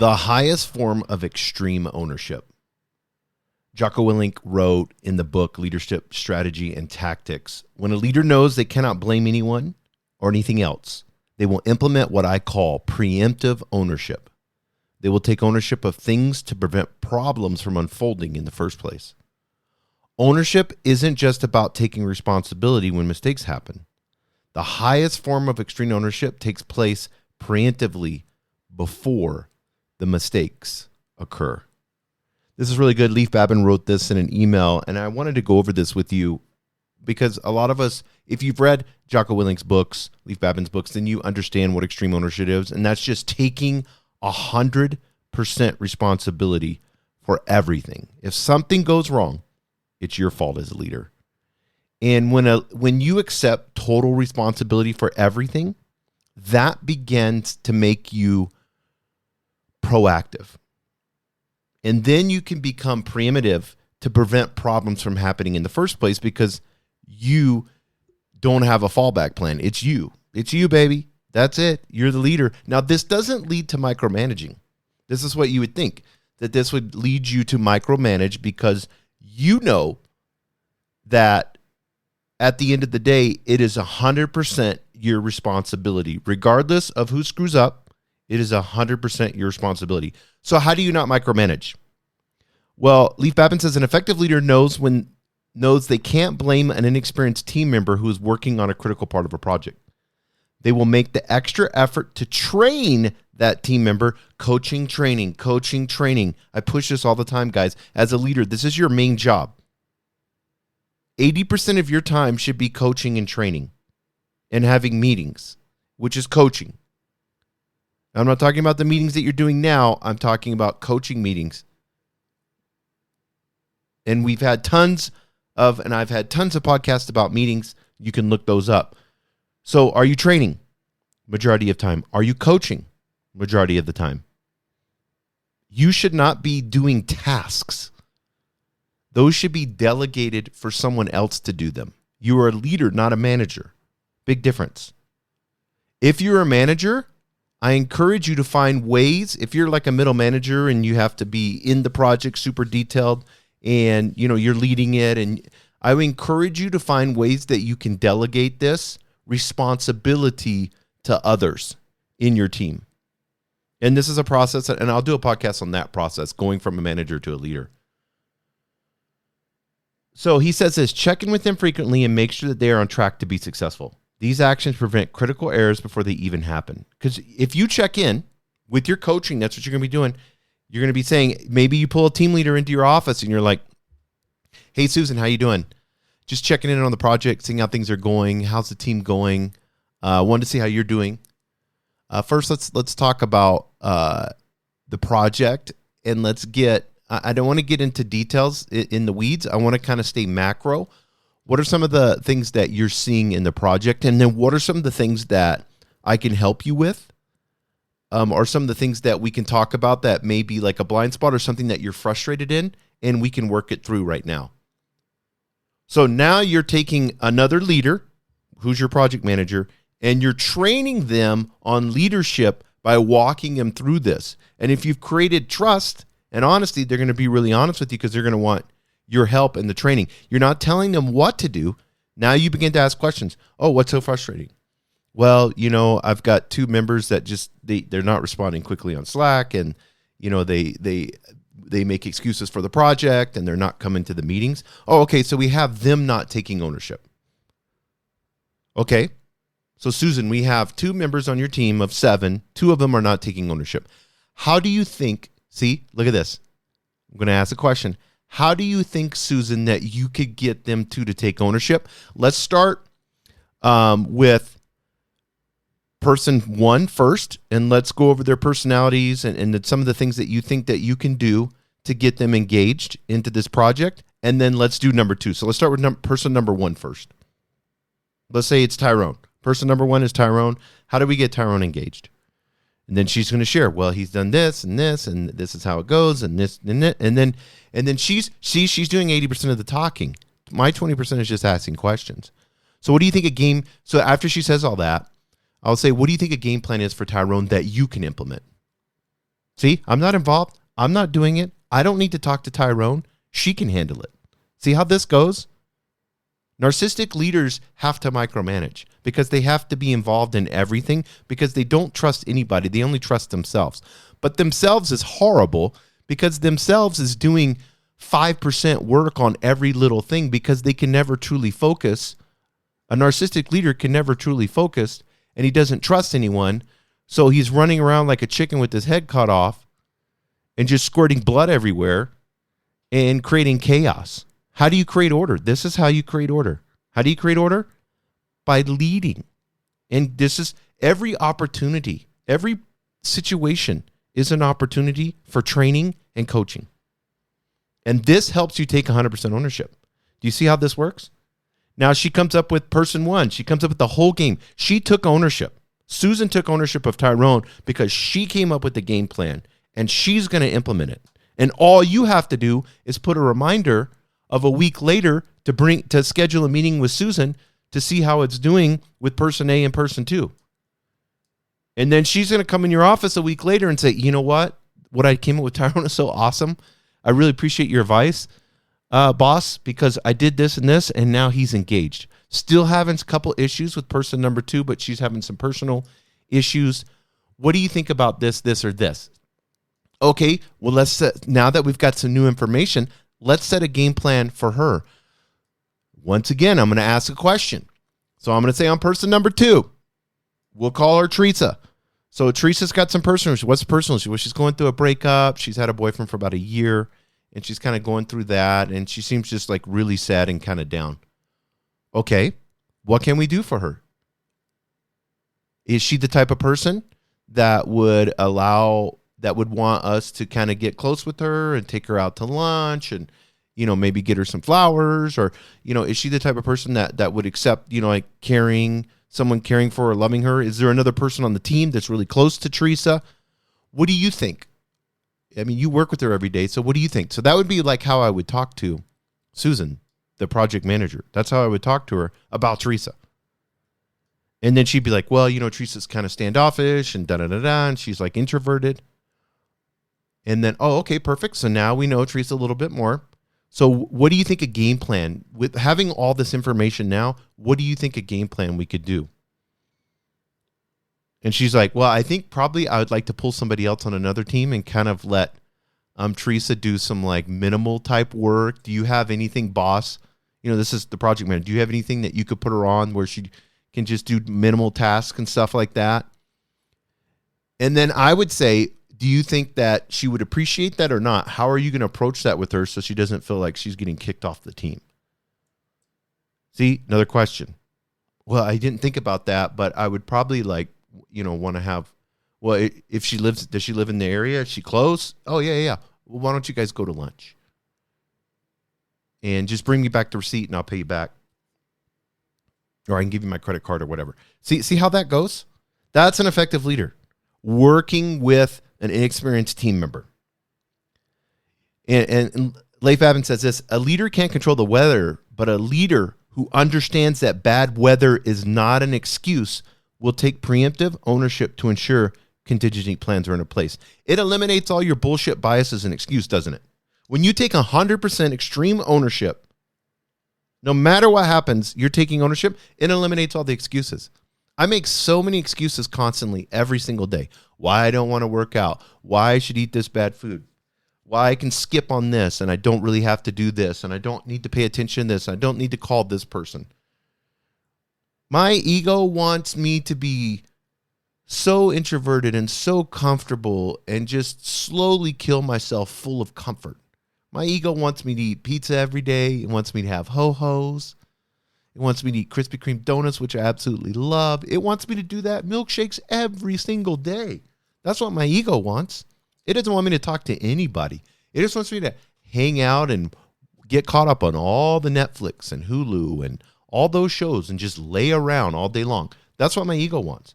The highest form of extreme ownership. Jocko Willink wrote in the book Leadership Strategy and Tactics, when a leader knows they cannot blame anyone or anything else, they will implement what I call preemptive ownership. They will take ownership of things to prevent problems from unfolding in the first place. Ownership isn't just about taking responsibility when mistakes happen. The highest form of extreme ownership takes place preemptively before the mistakes occur. This is really good. Leif Babin wrote this in an email, and I wanted to go over this with you because a lot of us, if you've read Jocko Willink's books, Leif Babin's books, then you understand what extreme ownership is, and that's just taking 100% responsibility for everything. If something goes wrong, it's your fault as a leader. And when you accept total responsibility for everything, that begins to make you proactive. And then you can become preemptive to prevent problems from happening in the first place because you don't have a fallback plan. It's you. It's you, baby. That's it. You're the leader. Now, this doesn't lead to micromanaging. This is what you would think, that this would lead you to micromanage because you know that at the end of the day, it is 100% your responsibility. Regardless of who screws up, it is 100% your responsibility. So how do you not micromanage? Well, Leif Babin says an effective leader knows they can't blame an inexperienced team member who is working on a critical part of a project. They will make the extra effort to train that team member. Coaching, training. I push this all the time, guys. As a leader, this is your main job. 80% of your time should be coaching and training and having meetings, which is coaching. I'm not talking about the meetings that you're doing now. I'm talking about coaching meetings. And I've had tons of podcasts about meetings. You can look those up. So are you training? Majority of time. Are you coaching? Majority of the time. You should not be doing tasks. Those should be delegated for someone else to do them. You are a leader, not a manager. Big difference. If you're a manager, I encourage you to find ways. If you're like a middle manager and you have to be in the project super detailed and you're leading it, and I would encourage you to find ways that you can delegate this responsibility to others in your team. And this is a process, and I'll do a podcast on that process, going from a manager to a leader. So he says this: check in with them frequently and make sure that they are on track to be successful. These actions prevent critical errors before they even happen. Because if you check in with your coaching, that's what you're going to be doing. You're going to be saying, maybe you pull a team leader into your office and you're like, hey, Susan, how you doing? Just checking in on the project, seeing how things are going. How's the team going? Wanted to see how you're doing. First, let's talk about the project, and let's get, I don't want to get into details in the weeds. I want to kind of stay macro. What are some of the things that you're seeing in the project? And then what are some of the things that I can help you with? Or some of the things that we can talk about that may be like a blind spot or something that you're frustrated in, and we can work it through right now. So now you're taking another leader, who's your project manager, and you're training them on leadership by walking them through this. And if you've created trust and honesty, they're going to be really honest with you because they're going to want your help in the training. You're not telling them what to do. Now you begin to ask questions. Oh, what's so frustrating? Well, I've got two members that just, they're not responding quickly on Slack, and, they make excuses for the project and they're not coming to the meetings. Oh, okay. So we have them not taking ownership. Okay. So Susan, we have two members on your team of 7. 2 of them are not taking ownership. How do you think, see, look at this. I'm going to ask a question. How do you think, Susan, that you could get them to take ownership? Let's start with person 1 first, and let's go over their personalities and some of the things that you think that you can do to get them engaged into this project. And then let's do number 2. So let's start with person number 1 first. Let's say it's Tyrone. Person number 1 is Tyrone. How do we get Tyrone engaged? And then she's going to share, well, he's done this, and this is how it goes, and this, and that. And then she's doing 80% of the talking. My 20% is just asking questions. So what do you think so after she says all that, I'll say, what do you think a game plan is for Tyrone that you can implement? See, I'm not involved. I'm not doing it. I don't need to talk to Tyrone. She can handle it. See how this goes? Narcissistic leaders have to micromanage because they have to be involved in everything because they don't trust anybody. They only trust themselves. But themselves is horrible because themselves is doing 5% work on every little thing because they can never truly focus. A narcissistic leader can never truly focus, and he doesn't trust anyone. So he's running around like a chicken with his head cut off and just squirting blood everywhere and creating chaos. How do you create order? This is how you create order. How do you create order? By leading. And this is every opportunity, every situation is an opportunity for training and coaching. And this helps you take 100% ownership. Do you see how this works? Now she comes up with person one. She comes up with the whole game. She took ownership. Susan took ownership of Tyrone because she came up with the game plan and she's going to implement it. And all you have to do is put a reminder of a week later to schedule a meeting with Susan to see how it's doing with person A and person two. And then she's going to come in your office a week later and say, you know what I came up with Tyrone is so awesome. I really appreciate your advice, boss, because I did this and this, and now he's engaged. Still having a couple issues with person number two, but she's having some personal issues. What do you think about this, or this? Okay, well, now that we've got some new information, let's set a game plan for her. Once again, I'm going to ask a question. So I'm going to say on person number two, we'll call her Teresa. So Teresa's got some personal issues. What's the personal issue? Well, she's going through a breakup. She's had a boyfriend for about a year, and she's kind of going through that, and she seems just like really sad and kind of down. Okay, what can we do for her? Is she the type of person that would want us to kind of get close with her and take her out to lunch and, maybe get her some flowers? Or, is she the type of person that would accept, like someone caring for her, loving her? Is there another person on the team that's really close to Teresa? What do you think? I mean, you work with her every day, so what do you think? So that would be like how I would talk to Susan, the project manager. That's how I would talk to her about Teresa. And then she'd be like, well, Teresa's kind of standoffish and da-da-da-da, and she's like introverted. And then, oh, okay, perfect. So now we know Teresa a little bit more. So what do you think a game plan, with having all this information now, what do you think a game plan we could do? And she's like, well, I think probably I would like to pull somebody else on another team and kind of let Teresa do some like minimal type work. Do you have anything, boss? This is the project manager. Do you have anything that you could put her on where she can just do minimal tasks and stuff like that? And then I would say, do you think that she would appreciate that or not? How are you going to approach that with her so she doesn't feel like she's getting kicked off the team? See, another question. Well, I didn't think about that, but I would probably want to have, well, if she lives, does she live in the area? Is she close? Oh, yeah. Well, why don't you guys go to lunch? And just bring me back the receipt and I'll pay you back. Or I can give you my credit card or whatever. See how that goes? That's an effective leader. Working with an inexperienced team member. And Leif Babin says this, a leader can't control the weather, but a leader who understands that bad weather is not an excuse will take preemptive ownership to ensure contingency plans are in place. It eliminates all your bullshit biases and excuse, doesn't it? When you take 100% extreme ownership, no matter what happens, you're taking ownership, it eliminates all the excuses. I make so many excuses constantly every single day. Why I don't want to work out, why I should eat this bad food, why I can skip on this and I don't really have to do this and I don't need to pay attention to this, I don't need to call this person. My ego wants me to be so introverted and so comfortable and just slowly kill myself full of comfort. My ego wants me to eat pizza every day. It wants me to have ho-hos. It wants me to eat Krispy Kreme donuts, which I absolutely love. It wants me to do that milkshakes every single day. That's what my ego wants. It doesn't want me to talk to anybody. It just wants me to hang out and get caught up on all the Netflix and Hulu and all those shows and just lay around all day long. That's what my ego wants.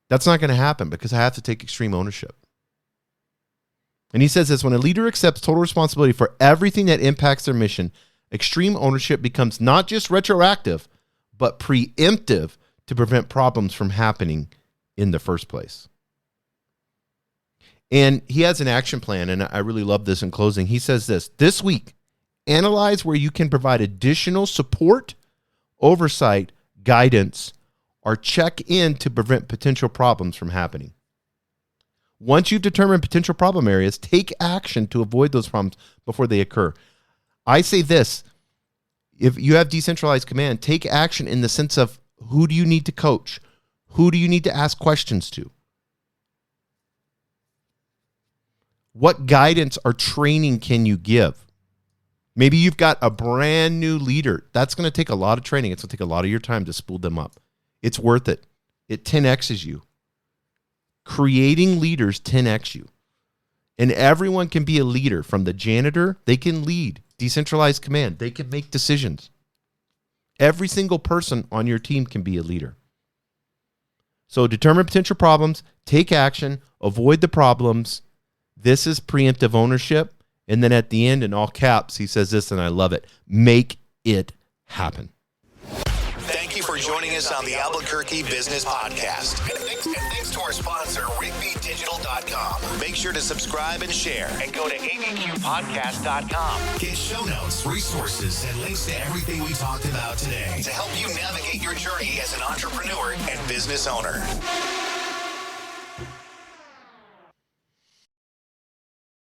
That's not going to happen because I have to take extreme ownership. And he says this, when a leader accepts total responsibility for everything that impacts their mission, extreme ownership becomes not just retroactive, but preemptive to prevent problems from happening in the first place. And he has an action plan, and I really love this in closing. He says this week, analyze where you can provide additional support, oversight, guidance, or check in to prevent potential problems from happening. Once you've determined potential problem areas, take action to avoid those problems before they occur. I say this, if you have decentralized command, take action in the sense of who do you need to coach? Who do you need to ask questions to? What guidance or training can you give? Maybe you've got a brand new leader. That's going to take a lot of training. It's going to take a lot of your time to spool them up. It's worth it. It 10Xs you. Creating leaders 10X you. And everyone can be a leader. From the janitor, they can lead. Decentralized command, they can make decisions. Every single person on your team can be a leader. So determine potential problems, take action, avoid the problems. This is preemptive ownership. And then at the end, in all caps, he says this, and I love it. Make it happen. Thank you for joining us on the Albuquerque Business Podcast. And thanks to our sponsor, RigbyDigital.com. Make sure to subscribe and share. And go to abqpodcast.com. Get show notes, resources, and links to everything we talked about today to help you navigate your journey as an entrepreneur and business owner.